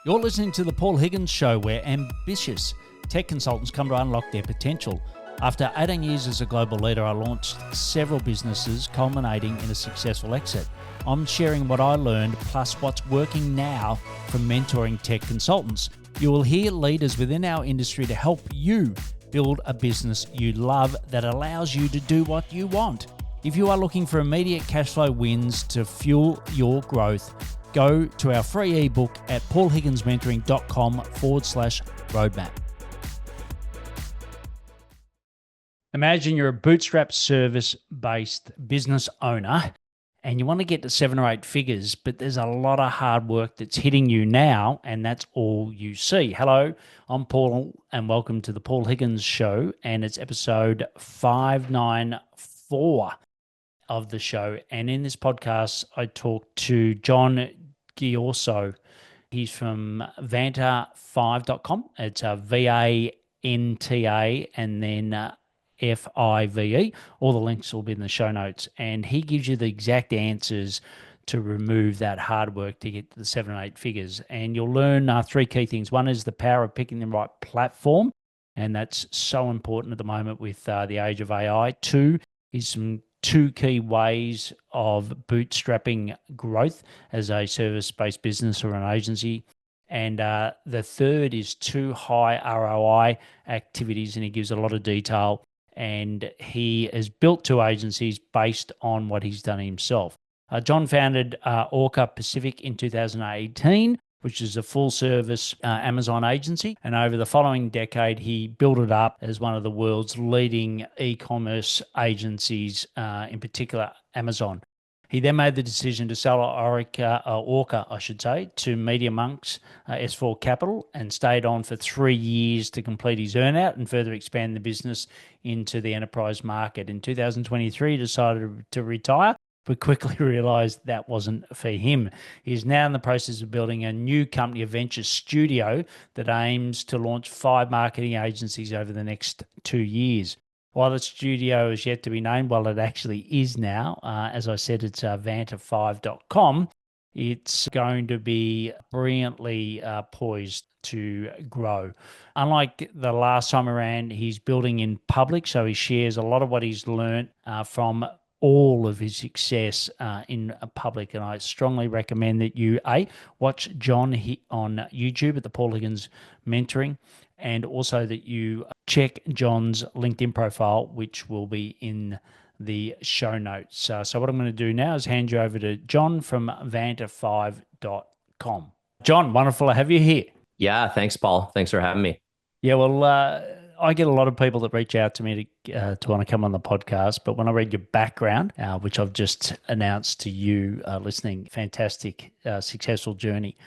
You're listening to The Paul Higgins Show, where ambitious tech consultants come to unlock their potential. After 18 years as a global leader, I launched several businesses culminating in a successful exit. I'm sharing what I learned, plus what's working now from mentoring tech consultants. You will hear leaders within our industry to help you build a business you love that allows you to do what you want. If you are looking for immediate cash flow wins to fuel your growth, go to our free ebook at paulhigginsmentoring.com/roadmap. Imagine you're a bootstrap service-based business owner and you want to get to 7 or 8 figures, but there's a lot of hard work that's hitting you now, and that's all you see. Hello, I'm Paul, and welcome to the Paul Higgins Show, and it's episode 594 of the show. And in this podcast, I talked to John Ghiorso. He's from Vanta5.com. It's VANTA and then FIVE. All the links will be in the show notes. And he gives you the exact answers to remove that hard work to get to the 7 or 8 figures. And you'll learn 3 key things. One is the power of picking the right platform, and that's so important at the moment with the age of AI. 2 is some 2 key ways of bootstrapping growth as a service-based business or an agency. And the 3rd is 2 high ROI activities, and he gives a lot of detail. And he has built 2 agencies based on what he's done himself. John founded Orca Pacific in 2018, which is a full-service Amazon agency. And over the following decade, he built it up as one of the world's leading e-commerce agencies, in particular Amazon. He then made the decision to sell Orca, to Media Monks S4 Capital, and stayed on for 3 years to complete his earnout and further expand the business into the enterprise market. In 2023, he decided to retire, but quickly realized that wasn't for him. He's now in the process of building a new company, a venture studio, that aims to launch 5 marketing agencies over the next 2 years. While the studio is yet to be named, well, it actually is now. As I said, it's Vanta5.com. It's going to be brilliantly poised to grow. Unlike the last time around, he's building in public, so he shares a lot of what he's learned from all of his success in public. And I strongly recommend that you, watch John on YouTube at the Paul Higgins Mentoring, and also that you check John's LinkedIn profile, which will be in the show notes. So what I'm going to do now is hand you over to John from Vanta5.com. John, wonderful to have you here. Yeah, thanks, Paul. Thanks for having me. Yeah, well, I get a lot of people that reach out to me to want to come on the podcast, but when I read your background, which I've just announced to you listening, fantastic, successful journey,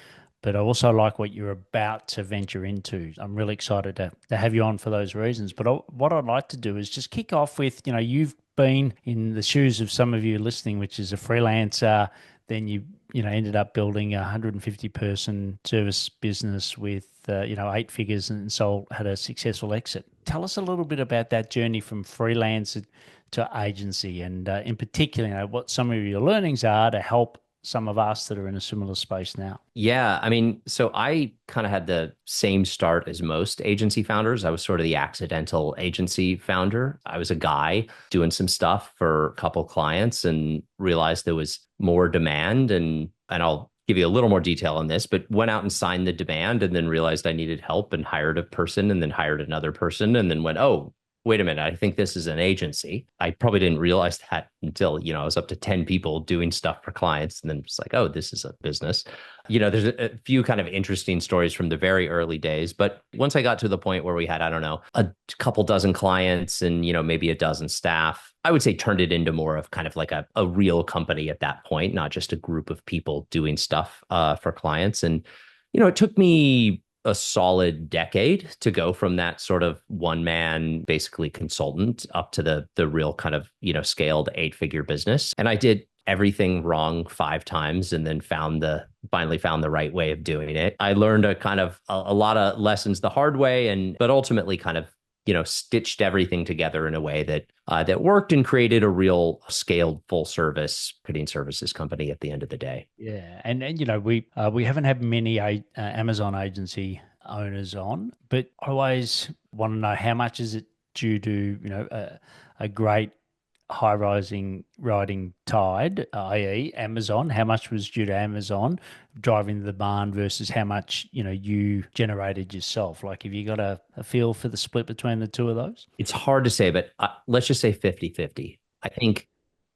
but I also like what you're about to venture into. I'm really excited to have you on for those reasons. But what I'd like to do is just kick off with, you've been in the shoes of some of you listening, which is a freelancer. Then you ended up building a 150-person service business with 8 figures, and had a successful exit. Tell us a little bit about that journey from freelancer to agency, and in particular, what some of your learnings are to help some of us that are in a similar space now. Yeah, I mean, so I kind of had the same start as most agency founders. I was sort of the accidental agency founder. I was a guy doing some stuff for a couple clients and realized there was more demand, and I'll give you a little more detail on this, but went out and signed the demand and then realized I needed help and hired a person and then hired another person and then went, oh, wait a minute, I think this is an agency. I probably didn't realize that until, I was up to 10 people doing stuff for clients, and then it's like, oh, this is a business. There's a few kind of interesting stories from the very early days, but once I got to the point where we had, a couple dozen clients and, maybe a dozen staff, I would say turned it into more of kind of like a real company at that point, not just a group of people doing stuff for clients. And, it took me a solid decade to go from that sort of one-man, basically consultant, up to the real kind of, scaled 8-figure business. And I did everything wrong 5 times and then finally found the right way of doing it. I learned a lot of lessons the hard way, but ultimately kind of stitched everything together in a way that worked and created a real scaled full service marketing services company at the end of the day. Yeah, and we haven't had many Amazon agency owners on, but I always want to know how much is it due to a great high rising riding tide, i.e., Amazon. How much was due to Amazon driving the demand versus how much you generated yourself? Like, have you got a feel for the split between the two of those? It's hard to say, but let's just say 50-50. I think,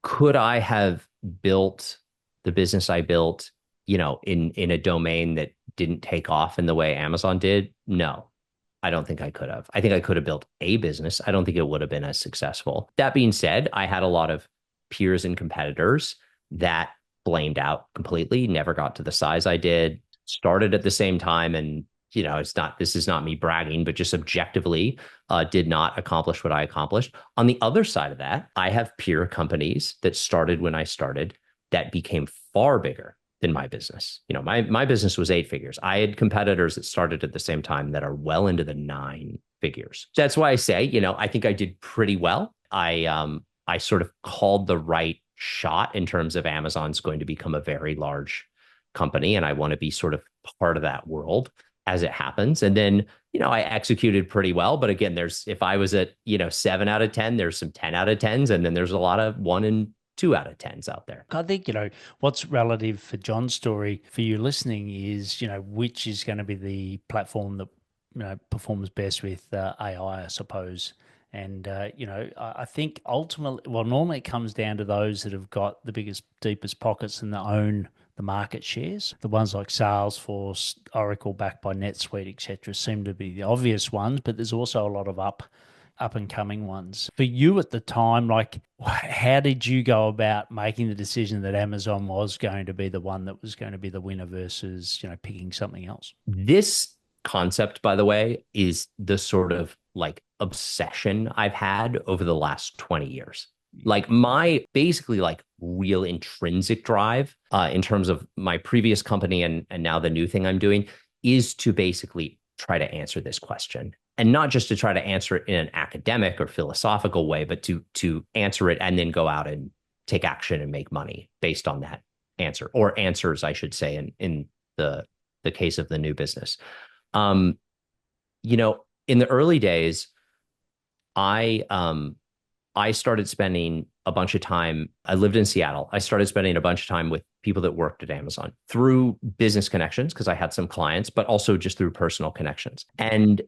could I have built the business I built, in a domain that didn't take off in the way Amazon did? No, I don't think I could have. I think I could have built a business. I don't think it would have been as successful. That being said, I had a lot of peers and competitors that blamed out completely, never got to the size I did, started at the same time, and this is not me bragging, but just objectively did not accomplish what I accomplished. On the other side of that, I have peer companies that started when I started that became far bigger than my business. My business was 8 figures. I had competitors that started at the same time that are well into the 9 figures. That's why I say, I think I did pretty well. I sort of called the right shot in terms of Amazon's going to become a very large company, and I want to be sort of part of that world as it happens. And then, I executed pretty well. But again, if I was at, 7 out of 10, there's some 10 out of 10s, and then there's a lot of 1 and 2 out of 10s out there. I think, what's relative for John's story for you listening is, which is going to be the platform that, performs best with AI, I suppose. And, I think ultimately, well, normally it comes down to those that have got the biggest, deepest pockets and that own the market shares. The ones like Salesforce, Oracle backed by NetSuite, etc., seem to be the obvious ones, but there's also a lot of up and coming ones. For you at the time, like, how did you go about making the decision that Amazon was going to be the one that was going to be the winner versus, picking something else? This concept, by the way, is the sort of like obsession I've had over the last 20 years. Like, my basically like real intrinsic drive in terms of my previous company and now the new thing I'm doing is to basically try to answer this question. And not just to try to answer it in an academic or philosophical way, but to answer it and then go out and take action and make money based on that answer, or answers, I should say, in the case of the new business. In the early days, I started spending a bunch of time. I lived in Seattle. I started spending a bunch of time with people that worked at Amazon through business connections because I had some clients, but also just through personal connections. And,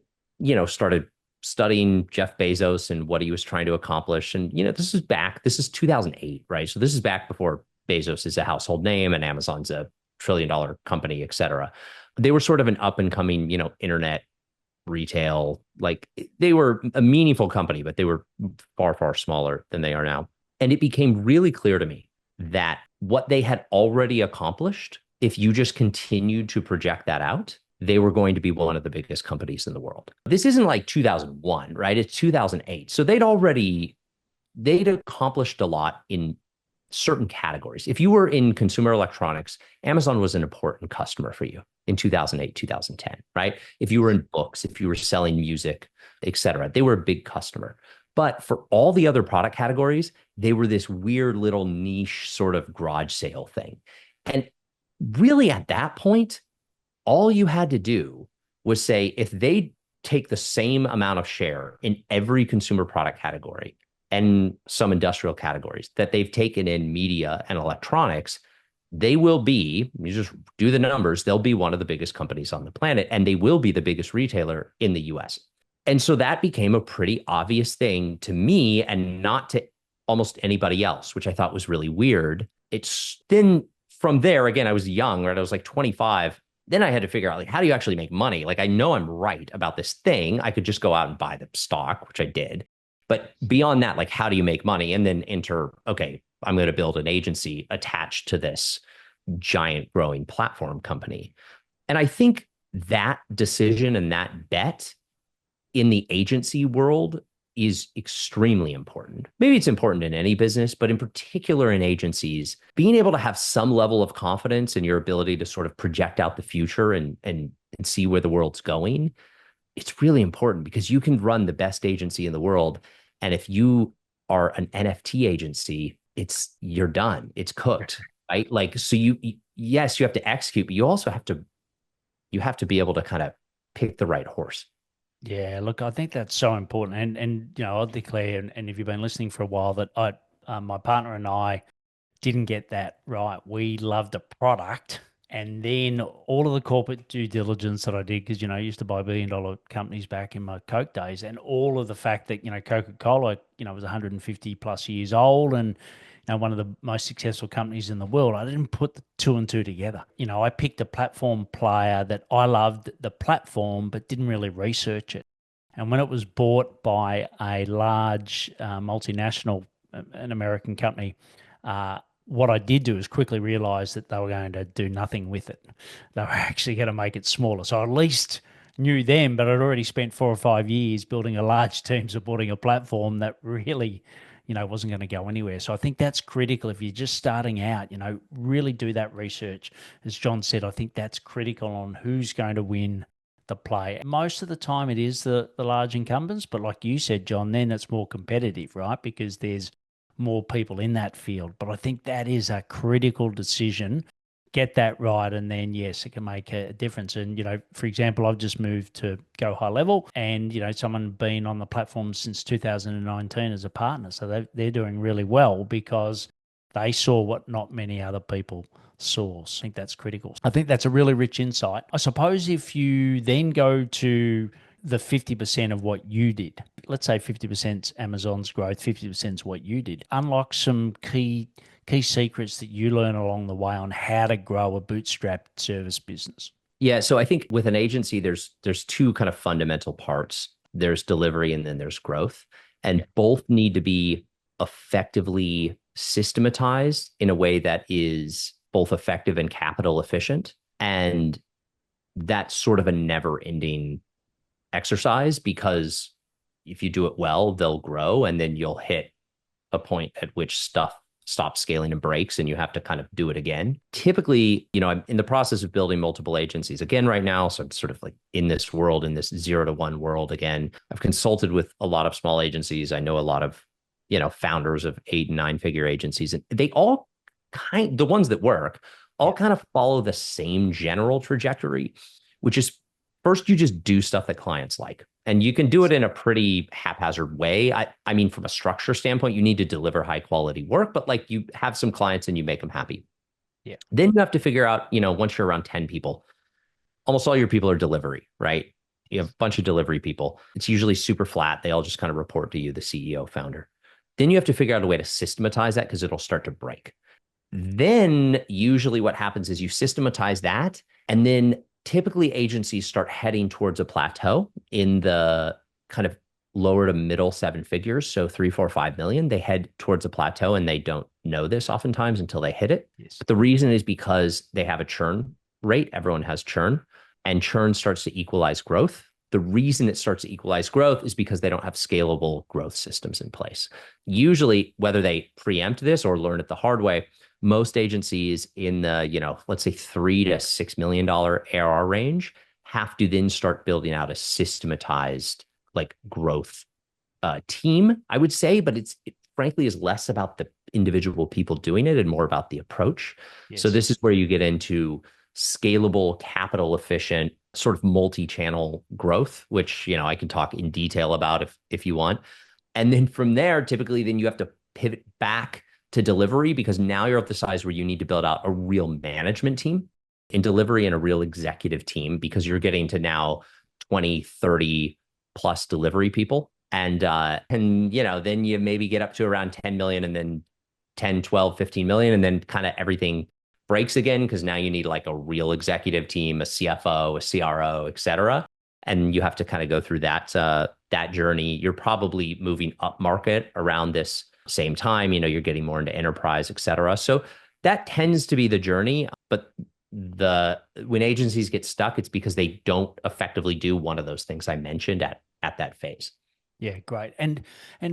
started studying Jeff Bezos and what he was trying to accomplish. And, this is 2008, right? So this is back before Bezos is a household name and Amazon's a trillion-dollar company, et cetera. They were sort of an up and coming, internet retail, like they were a meaningful company, but they were far, far smaller than they are now. And it became really clear to me that what they had already accomplished, if you just continued to project that out, they were going to be one of the biggest companies in the world. This isn't like 2001, right? It's 2008. So they'd accomplished a lot in certain categories. If you were in consumer electronics, Amazon was an important customer for you in 2008, 2010, right? If you were in books, if you were selling music, et cetera, they were a big customer. But for all the other product categories, they were this weird little niche sort of garage sale thing. And really at that point, all you had to do was say, if they take the same amount of share in every consumer product category and some industrial categories that they've taken in media and electronics, they will be, you just do the numbers, they'll be one of the biggest companies on the planet, and they will be the biggest retailer in the US. And so that became a pretty obvious thing to me and not to almost anybody else, which I thought was really weird. It's then from there, again, I was young, right? I was like 25. Then I had to figure out, like, how do you actually make money? Like, I know I'm right about this thing. I could just go out and buy the stock, which I did. But beyond that, like, how do you make money? And then enter, okay, I'm going to build an agency attached to this giant growing platform company. And I think that decision and that bet in the agency world is extremely important. Maybe it's important in any business, but in particular in agencies, being able to have some level of confidence in your ability to sort of project out the future and see where the world's going it's really important because you can run the best agency in the world. And if you are an NFT agency, you're done. It's cooked, right? Like, so yes, you have to execute, but you also you have to be able to kind of pick the right horse. Yeah, look, I think that's so important. And I'll declare, and if you've been listening for a while, that my partner and I didn't get that right. We loved the product. And then all of the corporate due diligence that I did, because, I used to buy $1 billion companies back in my Coke days, and all of the fact that, Coca-Cola, was 150 plus years old and, one of the most successful companies in the world. I didn't put the two and two together. I picked a platform player that I loved the platform, but didn't really research it. And when it was bought by a large multinational, an American company, what I did do is quickly realize that they were going to do nothing with it. They were actually going to make it smaller. So I at least knew them, but I'd already spent 4 or 5 years building a large team supporting a platform that really, wasn't going to go anywhere. So I think that's critical. If you're just starting out, really do that research. As John said, I think that's critical on who's going to win the play. Most of the time it is the large incumbents, but like you said, John, then it's more competitive, right? Because there's more people in that field. But I think that is a critical decision. Get that right, and then yes, it can make a difference. And for example, I've just moved to go high level, and someone been on the platform since 2019 as a partner, so they're doing really well because they saw what not many other people saw. I think that's critical. I think that's a really rich insight. I suppose if you then go to the 50% of what you did, let's say 50% Amazon's growth, 50% is what you did, unlock some key secrets that you learn along the way on how to grow a bootstrapped service business. Yeah, so I think with an agency, there's two kind of fundamental parts. There's delivery and then there's growth, Yeah. and both need to be effectively systematized in a way that is both effective and capital efficient. And that's sort of a never-ending exercise because if you do it well, they'll grow, and then you'll hit a point at which stuff stops scaling and breaks and you have to kind of do it again. Typically, I'm in the process of building multiple agencies again right now. So I'm sort of like in this world, in this 0 to 1 world again. I've consulted with a lot of small agencies. I know a lot of, founders of 8 and 9 figure agencies, and they all the ones that work, all Yeah. kind of follow the same general trajectory, which is first you just do stuff that clients like. And you can do it in a pretty haphazard way. I mean, from a structure standpoint, you need to deliver high quality work, but like you have some clients and you make them happy. Yeah. Then you have to figure out, once you're around 10 people, almost all your people are delivery, right? You have a bunch of delivery people. It's usually super flat. They all just kind of report to you, the CEO, founder. Then you have to figure out a way to systematize that because it'll start to break. Then usually what happens is you systematize that, and then typically agencies start heading towards a plateau in the kind of lower to middle 7 figures. So 3, 4, 5 million, they head towards a plateau and they don't know this oftentimes until they hit it. Yes. But the reason is because they have a churn rate. Everyone has churn, and churn starts to equalize growth. The reason it starts to equalize growth is because they don't have scalable growth systems in place. Usually, whether they preempt this or learn it the hard way, most agencies in the, let's say $3 to $6 million ARR range have to then start building out a systematized like growth team, I would say, but it frankly is less about the individual people doing it and more about the approach. So Yes. this is where you get into scalable, capital efficient, sort of multi-channel growth, which, I can talk in detail about if you want. And then from there, typically, then you have to pivot back to delivery because now you're at the size where you need to build out a real management team in delivery and a real executive team because you're getting to now 20, 30 plus delivery people. And then you maybe get up to around 10 million and then 10, 12, 15 million. And then kind of everything breaks again because now you need like a real executive team, a CFO, a CRO, et cetera. And you have to kind of go through that journey. You're probably moving up market around this same time. You're getting more into enterprise, et cetera. So that tends to be the journey. But when agencies get stuck, it's because they don't effectively do one of those things I mentioned at that phase. Yeah, great. And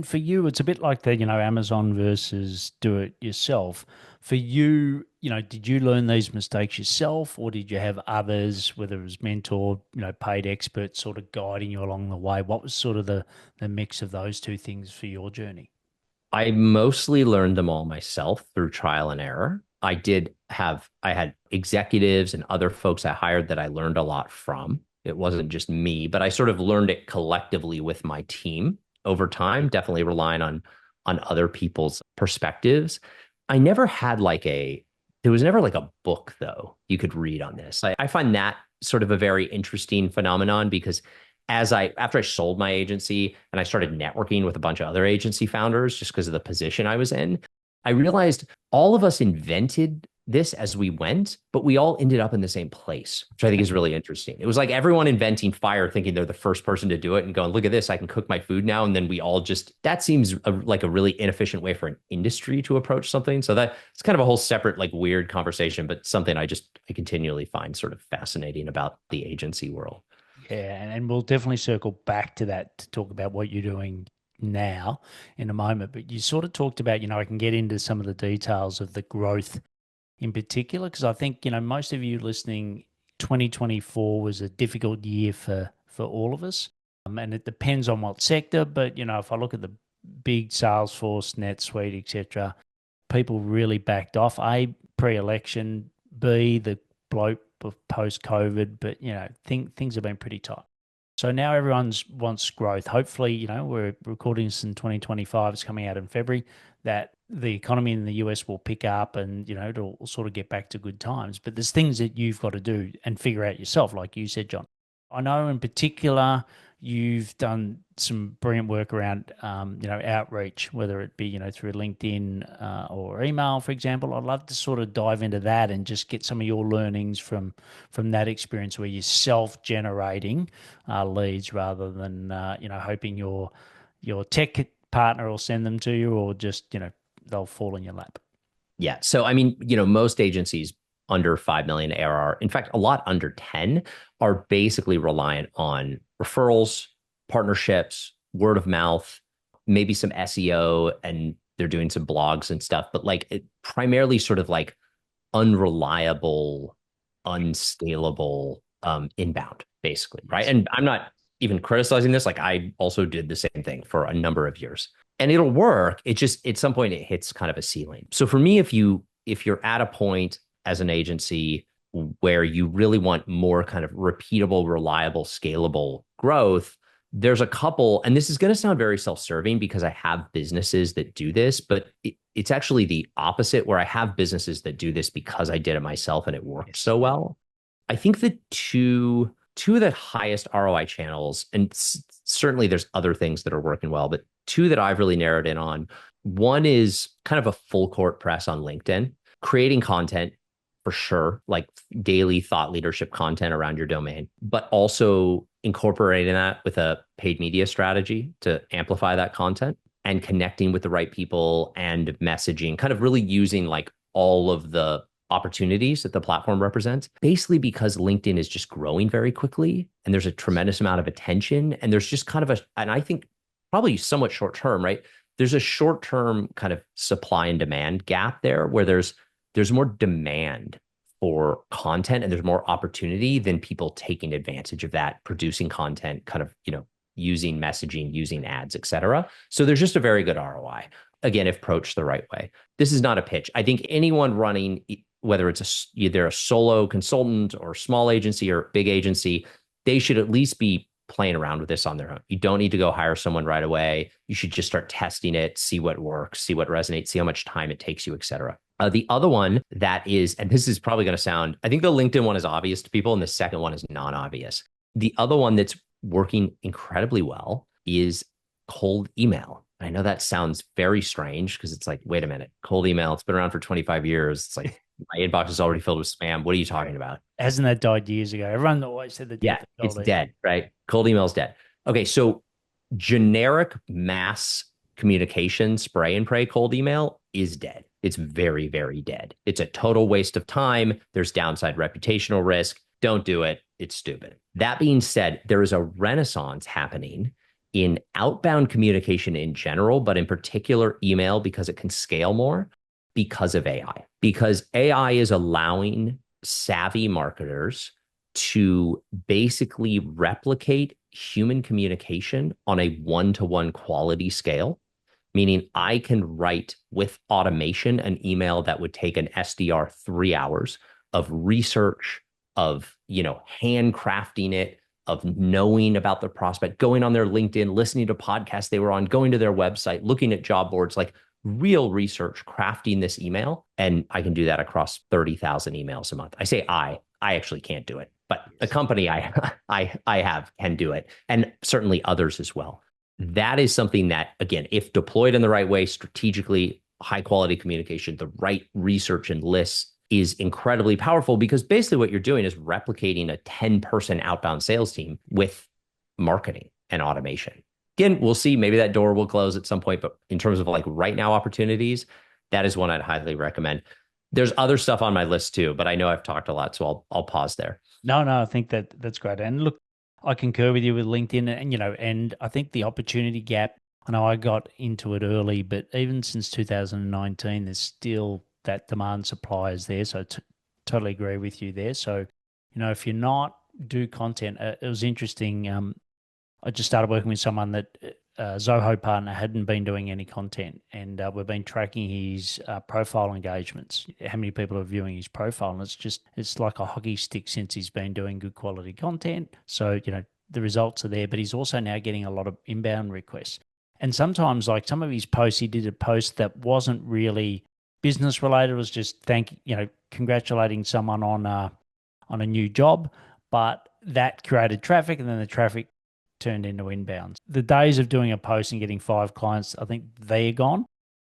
for you, it's a bit like the, Amazon versus do it yourself. For you, did you learn these mistakes yourself, or did you have others, whether it was mentor, paid experts sort of guiding you along the way? What was sort of the mix of those two things for your journey? I mostly learned them all myself through trial and error. I had executives and other folks I hired that I learned a lot from. It wasn't just me, but I sort of learned it collectively with my team over time, definitely relying on other people's perspectives. I never had there was never like a book though you could read on this. I find that sort of a very interesting phenomenon because after I sold my agency and I started networking with a bunch of other agency founders just because of the position I was in, I realized all of us invented this as we went, but we all ended up in the same place, which I think is really interesting. It was like everyone inventing fire, thinking they're the first person to do it and going, look at this, I can cook my food now. And then we all that seems like a really inefficient way for an industry to approach something. So it's kind of a whole separate, like weird conversation, but something I continually find sort of fascinating about the agency world. Yeah, and we'll definitely circle back to that to talk about what you're doing now in a moment. But you sort of talked about, I can get into some of the details of the growth in particular, because I think, most of you listening, 2024 was a difficult year for all of us. And it depends on what sector, but, if I look at the big Salesforce, NetSuite, etc., people really backed off. A, pre-election, B, the bloat of post-COVID, but things have been pretty tight. So now everyone's wants growth. Hopefully, we're recording this in 2025. It's coming out in February. That the economy in the US will pick up, and it'll sort of get back to good times. But there's things that you've got to do and figure out yourself, like you said, John. I know in particular you've done some brilliant work around outreach, whether it be through LinkedIn or email, for example. I'd love to sort of dive into that and just get some of your learnings from that experience where you're self-generating leads rather than hoping your tech partner will send them to you, or just they'll fall in your lap. Yeah. So, I mean, most agencies under 5 million ARR, in fact, a lot under 10 are basically reliant on referrals, partnerships, word of mouth, maybe some SEO, and they're doing some blogs and stuff, but primarily sort of like unreliable, unscalable inbound, basically. Right. Yes. And I'm not even criticizing this. Like I also did the same thing for a number of years and it'll work. It just at some point it hits kind of a ceiling. So for me, if you're at a point as an agency where you really want more kind of repeatable, reliable, scalable growth, there's a couple, and this is going to sound very self-serving because I have businesses that do this, but it's actually the opposite where I have businesses that do this because I did it myself and it worked Yes. so well. I think the two of the highest ROI channels, and certainly there's other things that are working well, but two that I've really narrowed in on. One is kind of a full court press on LinkedIn, creating content for sure, like daily thought leadership content around your domain, but also incorporating that with a paid media strategy to amplify that content and connecting with the right people and messaging, kind of really using like all of the opportunities that the platform represents, basically because LinkedIn is just growing very quickly and there's a tremendous amount of attention. And there's just kind of and I think probably somewhat short term, right? There's a short term kind of supply and demand gap there where there's more demand for content and there's more opportunity than people taking advantage of that, producing content, kind of, using messaging, using ads, et cetera. So there's just a very good ROI. Again, if approached the right way. This is not a pitch. I think anyone running, whether it's either a solo consultant or small agency or big agency, they should at least be playing around with this on their own. You don't need to go hire someone right away. You should just start testing it, see what works, see what resonates, see how much time it takes you, et cetera. The other one that is, and this is probably going to sound, I think the LinkedIn one is obvious to people, and the second one is non-obvious. The other one that's working incredibly well is cold email. I know that sounds very strange because it's like, wait a minute, cold email, it's been around for 25 years. It's like my inbox is already filled with spam. What are you talking about? Hasn't that died years ago? Everyone always said the death Yeah, of it's cold email. dead, right? Cold email is dead. Okay, so generic mass communication, spray and pray cold email is dead. It's very, very dead. It's a total waste of time. There's downside reputational risk. Don't do it. It's stupid. That being said, there is a renaissance happening in outbound communication in general, but in particular email because it can scale more because of AI. Because AI is allowing savvy marketers to basically replicate human communication on a one-to-one quality scale, meaning I can write with automation an email that would take an SDR 3 hours of research, of handcrafting it, of knowing about the prospect, going on their LinkedIn, listening to podcasts they were on, going to their website, looking at job boards, like real research, crafting this email. And I can do that across 30,000 emails a month. I say I actually can't do it, but the Yes. company I have can do it, and certainly others as well. That is something that, again, if deployed in the right way, strategically, high quality communication, the right research and lists, is incredibly powerful, because basically what you're doing is replicating a 10-person outbound sales team with marketing and automation. Again, we'll see. Maybe that door will close at some point, but in terms of like right now opportunities, that is one I'd highly recommend. There's other stuff on my list too, but I know I've talked a lot, so I'll pause there. No, no, I think that's great. And look, I concur with you with LinkedIn, and and I think the opportunity gap. I know I got into it early, but even since 2019, there's still that demand supply is there. So totally agree with you there. So, if you're not do content, it was interesting. I just started working with someone that Zoho partner hadn't been doing any content, and we've been tracking his profile engagements. How many people are viewing his profile, and it's like a hockey stick since he's been doing good quality content. So the results are there, but he's also now getting a lot of inbound requests. And sometimes, like some of his posts, he did a post that wasn't really business related. It was just congratulating someone on a new job, but that created traffic, and then the traffic turned into inbounds. The days of doing a post and getting 5 clients, I think they're gone,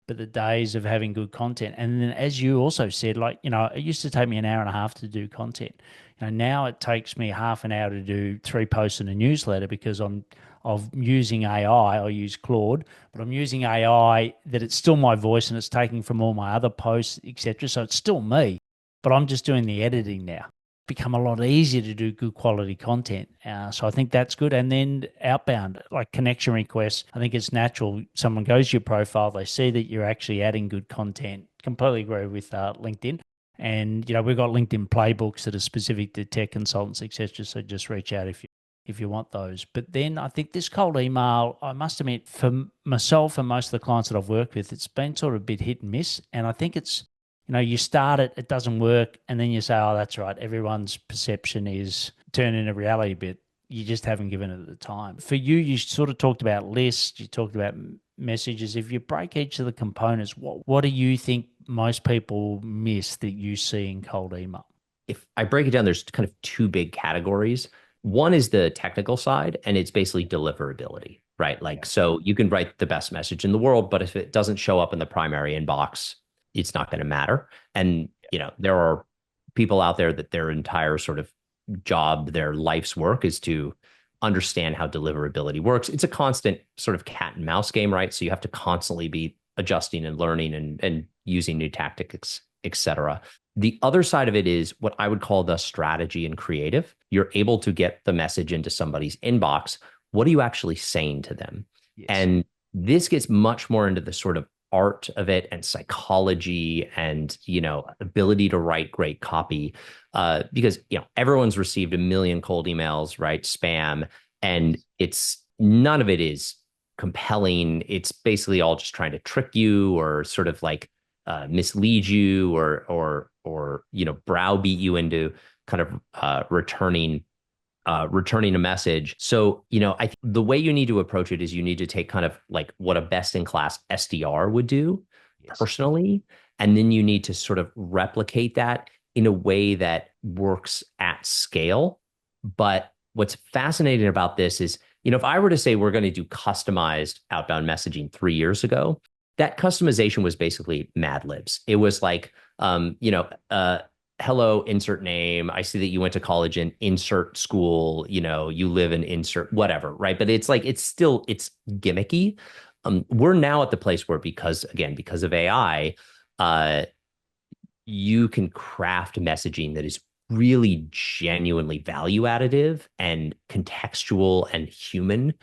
but the days of having good content. And then, as you also said, like, it used to take me an hour and a half to do content. Now it takes me half an hour to do 3 posts in a newsletter because of using AI. I use Claude, but I'm using AI that it's still my voice and it's taking from all my other posts, etc. So it's still me, but I'm just doing the editing now. Become a lot easier to do good quality content. So I think that's good. And then outbound, like connection requests, I think it's natural. Someone goes to your profile, they see that you're actually adding good content. Completely agree with LinkedIn. And we've got LinkedIn playbooks that are specific to tech consultants, etc. So just reach out if you want those. But then I think this cold email, I must admit, for myself and most of the clients that I've worked with, it's been sort of a bit hit and miss. And I think it's you start it, it doesn't work, and then you say, oh, that's right. Everyone's perception is turned into reality, but you just haven't given it the time. For you, you sort of talked about lists, you talked about messages. If you break each of the components, what do you think most people miss that you see in cold email? If I break it down, there's kind of two big categories. One is the technical side, and it's basically deliverability, right? Like, Yeah. so you can write the best message in the world, but if it doesn't show up in the primary inbox, it's not going to matter. And, there are people out there that their entire sort of job, their life's work is to understand how deliverability works. It's a constant sort of cat and mouse game, right? So you have to constantly be adjusting and learning and using new tactics, et cetera. The other side of it is what I would call the strategy and creative. You're able to get the message into somebody's inbox. What are you actually saying to them? Yes. And this gets much more into the sort of art of it and psychology and ability to write great copy, because everyone's received a million cold emails, right? Spam, and it's none of it is compelling. It's basically all just trying to trick you or sort of like mislead you or browbeat you into kind of returning a message. So, I think the way you need to approach it is you need to take kind of like what a best in class SDR would do Yes. personally. And then you need to sort of replicate that in a way that works at scale. But what's fascinating about this is, if I were to say we're going to do customized outbound messaging 3 years ago, that customization was basically Mad Libs. It was like, hello, insert name. I see that you went to college in insert school, you live in insert whatever, right? But it's like, it's gimmicky. We're now at the place where, because of AI, uh, you can craft messaging that is really genuinely value additive and contextual and human.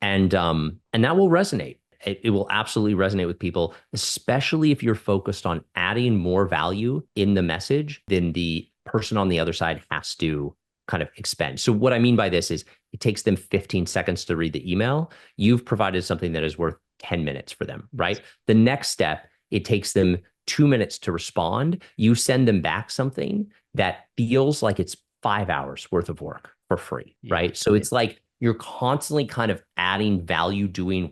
And that will resonate. It will absolutely resonate with people, especially if you're focused on adding more value in the message than the person on the other side has to kind of expend. So what I mean by this is it takes them 15 seconds to read the email. You've provided something that is worth 10 minutes for them, Yes. right? The next step, it takes them 2 minutes to respond. You send them back something that feels like it's 5 hours worth of work for free, Yeah. right? So it's like you're constantly kind of adding value, doing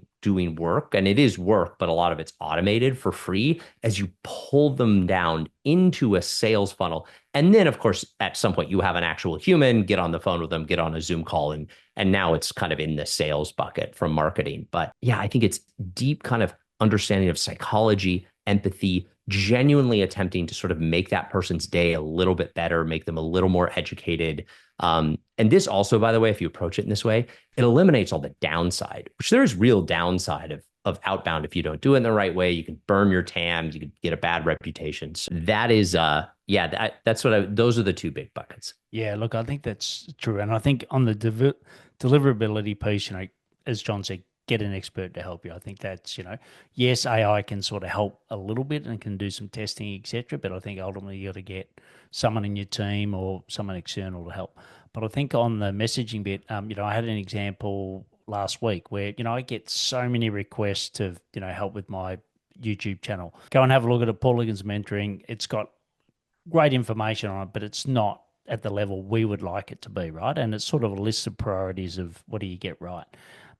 work, and it is work, but a lot of it's automated for free as you pull them down into a sales funnel. And then, of course, at some point, you have an actual human get on the phone with them, get on a Zoom call, and now it's kind of in the sales bucket from marketing. But yeah, I think it's deep kind of understanding of psychology, empathy, genuinely attempting to sort of make that person's day a little bit better, make them a little more educated. And this also, by the way, if you approach it in this way, it eliminates all the downside, which there is real downside of outbound if you don't do it in the right way. You can burn your TAMs, you could get a bad reputation. So that is yeah, that's what those are the two big buckets. Yeah, look, I think that's true. And I think on the deliverability piece, as John said, get an expert to help you. I think that's, yes, AI can sort of help a little bit and can do some testing, etc. But I think ultimately you got to get someone in your team or someone external to help. But I think on the messaging bit, I had an example last week where, I get so many requests to, help with my YouTube channel. Go and have a look at it. Paul Liggins Mentoring. It's got great information on it, but it's not at the level we would like it to be, right? And it's sort of a list of priorities of what do you get right.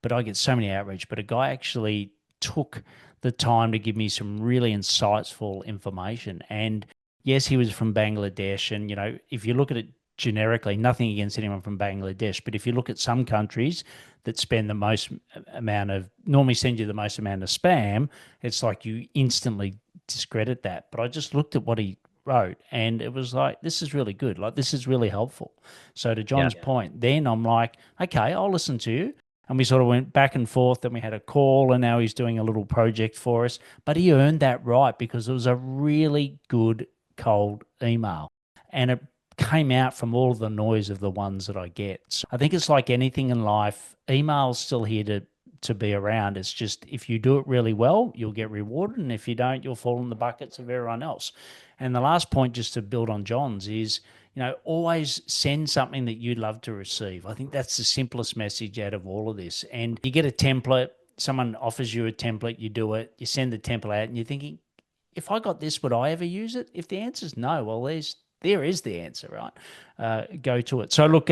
But I get so many outreach. But a guy actually took the time to give me some really insightful information. And yes, he was from Bangladesh. And, if you look at it generically, nothing against anyone from Bangladesh, but if you look at some countries that spend the most amount of, normally send you the most amount of spam, it's like you instantly discredit that. But I just looked at what he wrote and it was like, this is really good. Like, this is really helpful. So to Yeah. John's point, then I'm like, okay, I'll listen to you. And we sort of went back and forth. Then we had a call, and now he's doing a little project for us. But he earned that right because it was a really good cold email. And it came out from all of the noise of the ones that I get. So I think it's like anything in life, email's still here to be around. It's just if you do it really well, you'll get rewarded. And if you don't, you'll fall in the buckets of everyone else. And the last point, just to build on John's, is always send something that you'd love to receive. I think that's the simplest message out of all of this. And you get a template, someone offers you a template, you do it, you send the template out, and you're thinking, if I got this, would I ever use it? If the answer is no, well, there is the answer, right? Go to it. So look,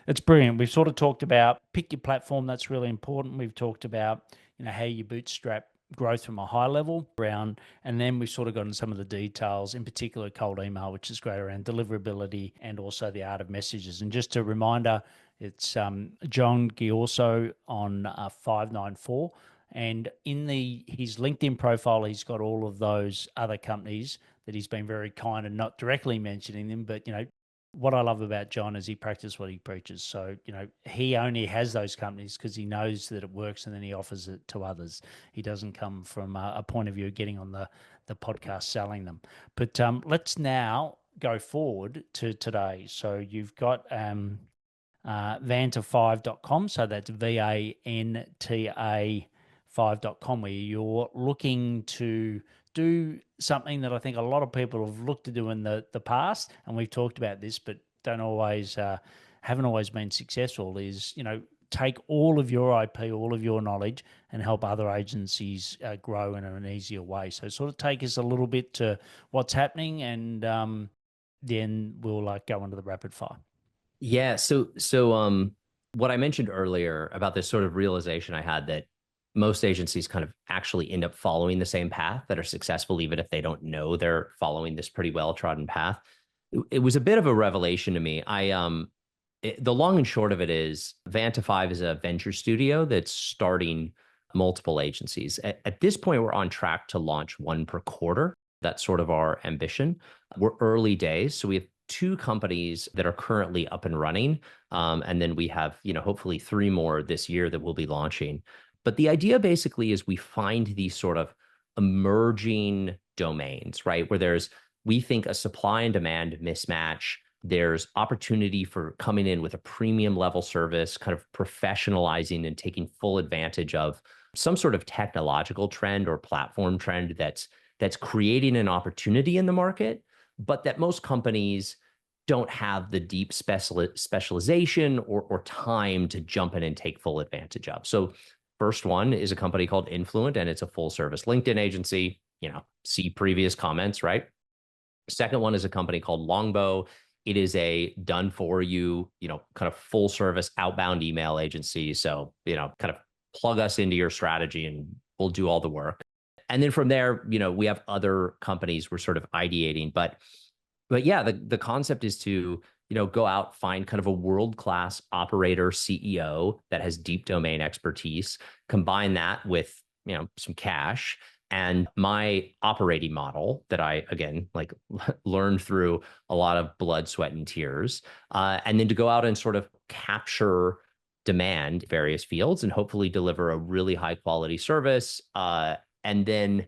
it's brilliant. We've sort of talked about pick your platform. That's really important. We've talked about how you bootstrap growth from a high level around, and then we've sort of got into some of the details, in particular cold email, which is great around deliverability and also the art of messages. And just a reminder, it's John Ghiorso on 594. And in his LinkedIn profile, he's got all of those other companies that he's been very kind and not directly mentioning them. But, what I love about John is he practices what he preaches. So, he only has those companies because he knows that it works and then he offers it to others. He doesn't come from a point of view of getting on the podcast selling them. But let's now go forward to today. So you've got vanta5.com. So that's VANTA 5.com, where you're looking to do something that I think a lot of people have looked to do in the past, and we've talked about this, but don't always haven't always been successful. Is take all of your IP, all of your knowledge, and help other agencies grow in an easier way. So sort of take us a little bit to what's happening, and then we'll go into the rapid fire. Yeah, so what I mentioned earlier about this sort of realization I had that most agencies kind of actually end up following the same path that are successful, even if they don't know they're following this pretty well trodden path. It was a bit of a revelation to me. The long and short of it is Vanta 5 is a venture studio that's starting multiple agencies. At this point, we're on track to launch one per quarter. That's sort of our ambition. We're early days, so we have two companies that are currently up and running. And then we have, hopefully three more this year that we'll be launching. But the idea basically is we find these sort of emerging domains, right? Where we think a supply and demand mismatch. There's opportunity for coming in with a premium level service, kind of professionalizing and taking full advantage of some sort of technological trend or platform trend that's creating an opportunity in the market, but that most companies don't have the deep specialization or time to jump in and take full advantage of. So first one is a company called Influent, and it's a full service LinkedIn agency. See previous comments, right? Second one is a company called Longbow. It is a done for you, kind of full service outbound email agency. So, kind of plug us into your strategy and we'll do all the work. And then from there, we have other companies we're sort of ideating, but yeah, the concept is to, go out, find kind of a world-class operator CEO that has deep domain expertise, combine that with, some cash. And my operating model that I, again, like learned through a lot of blood, sweat, and tears, and then to go out and sort of capture demand in various fields and hopefully deliver a really high quality service. And then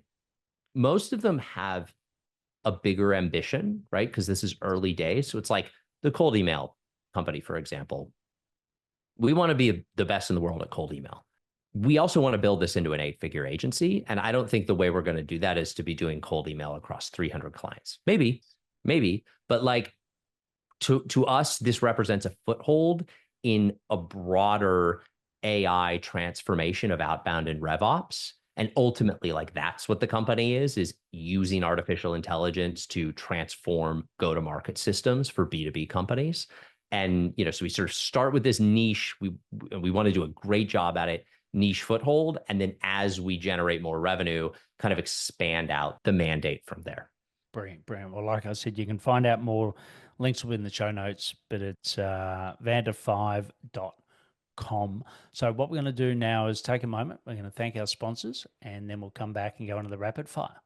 most of them have a bigger ambition, right? Because this is early days. So it's like the cold email company, for example. We want to be the best in the world at cold email. We also want to build this into an 8-figure agency. And I don't think the way we're going to do that is to be doing cold email across 300 clients. Maybe, but like to us, this represents a foothold in a broader AI transformation of outbound and RevOps. And ultimately, like that's what the company is using artificial intelligence to transform go-to-market systems for B2B companies. And, so we sort of start with this niche. We want to do a great job at it, niche foothold. And then as we generate more revenue, kind of expand out the mandate from there. Brilliant, brilliant. Well, like I said, you can find out more. Links will be in the show notes, but it's vander5.com. So what we're going to do now is take a moment. We're going to thank our sponsors, and then we'll come back and go into the rapid fire.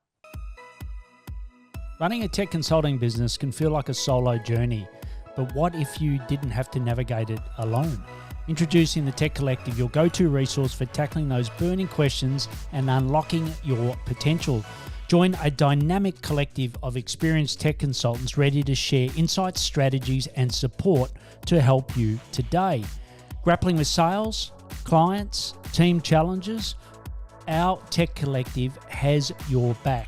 Running a tech consulting business can feel like a solo journey, but what if you didn't have to navigate it alone? Introducing the Tech Collective, your go-to resource for tackling those burning questions and unlocking your potential. Join a dynamic collective of experienced tech consultants ready to share insights, strategies, and support to help you today. Grappling with sales, clients, team challenges, our Tech Collective has your back.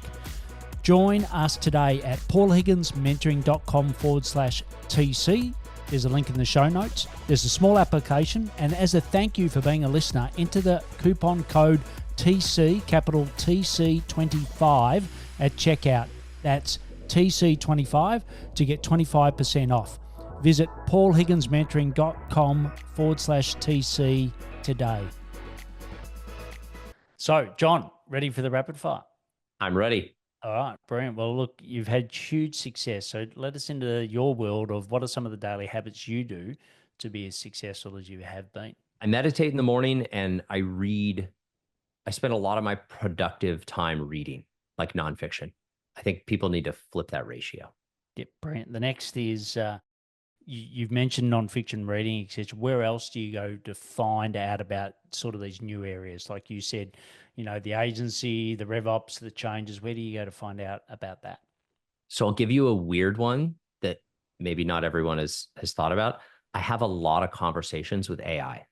Join us today at paulhigginsmentoring.com/TC. There's a link in the show notes. There's a small application, and as a thank you for being a listener, enter the coupon code TC, capital TC25 at checkout. That's TC25 to get 25% off. Visit paulhigginsmentoring.com/TC today. So, John, ready for the rapid fire? I'm ready. All right, brilliant. Well, look, you've had huge success. So let us into your world of what are some of the daily habits you do to be as successful as you have been? I meditate in the morning and I read. I spend a lot of my productive time reading, like nonfiction. I think people need to flip that ratio. Yep, brilliant. The next is you've mentioned nonfiction reading, etc. Where else do you go to find out about sort of these new areas? Like you said, the agency, the RevOps, the changes. Where do you go to find out about that? So I'll give you a weird one that maybe not everyone has thought about. I have a lot of conversations with AI,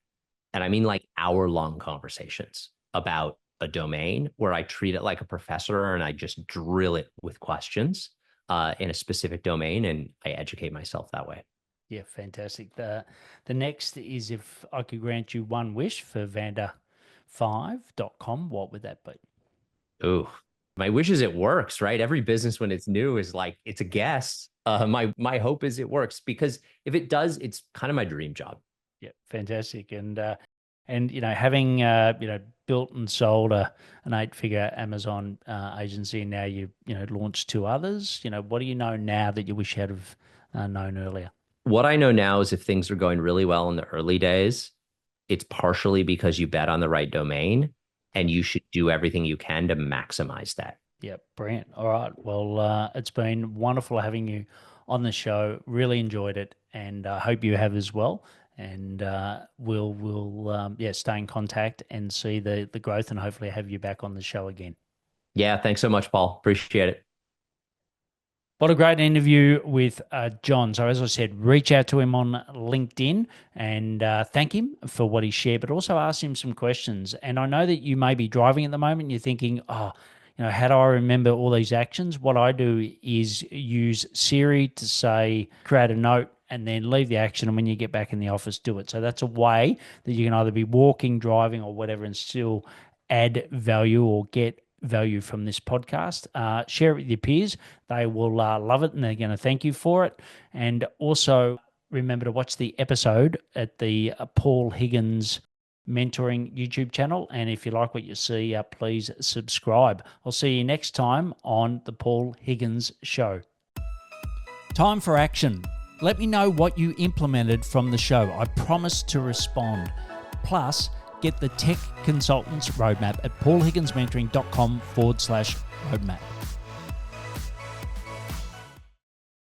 and I mean like hour-long conversations about a domain where I treat it like a professor and I just drill it with questions in a specific domain, and I educate myself that way. Yeah, fantastic. The next is if I could grant you one wish for vander5.com, what would that be? Ooh, my wish is it works, right? Every business when it's new is like, it's a guess. My hope is it works, because if it does, it's kind of my dream job. Yeah, fantastic. And having built and sold an 8-figure Amazon agency, and now you launched 2 others. What do you know now that you wish you had have known earlier? What I know now is if things are going really well in the early days, it's partially because you bet on the right domain, and you should do everything you can to maximize that. Yep, brilliant. All right. Well, it's been wonderful having you on the show. Really enjoyed it, and I hope you have as well. And we'll stay in contact and see the growth, and hopefully have you back on the show again. Yeah, thanks so much, Paul. Appreciate it. What a great interview with John. So, as I said, reach out to him on LinkedIn and thank him for what he shared, but also ask him some questions. And I know that you may be driving at the moment. You're thinking, how do I remember all these actions? What I do is use Siri to say, create a note, and then leave the action. And when you get back in the office, do it. So that's a way that you can either be walking, driving, or whatever, and still add value or get value from this podcast. Share it with your peers. They will love it and they're going to thank you for it. And also remember to watch the episode at the Paul Higgins Mentoring YouTube channel. And if you like what you see, please subscribe. I'll see you next time on the Paul Higgins Show. Time for action. Let me know what you implemented from the show. I promise to respond. Plus, get the Tech Consultants Roadmap at paulhigginsmentoring.com/roadmap.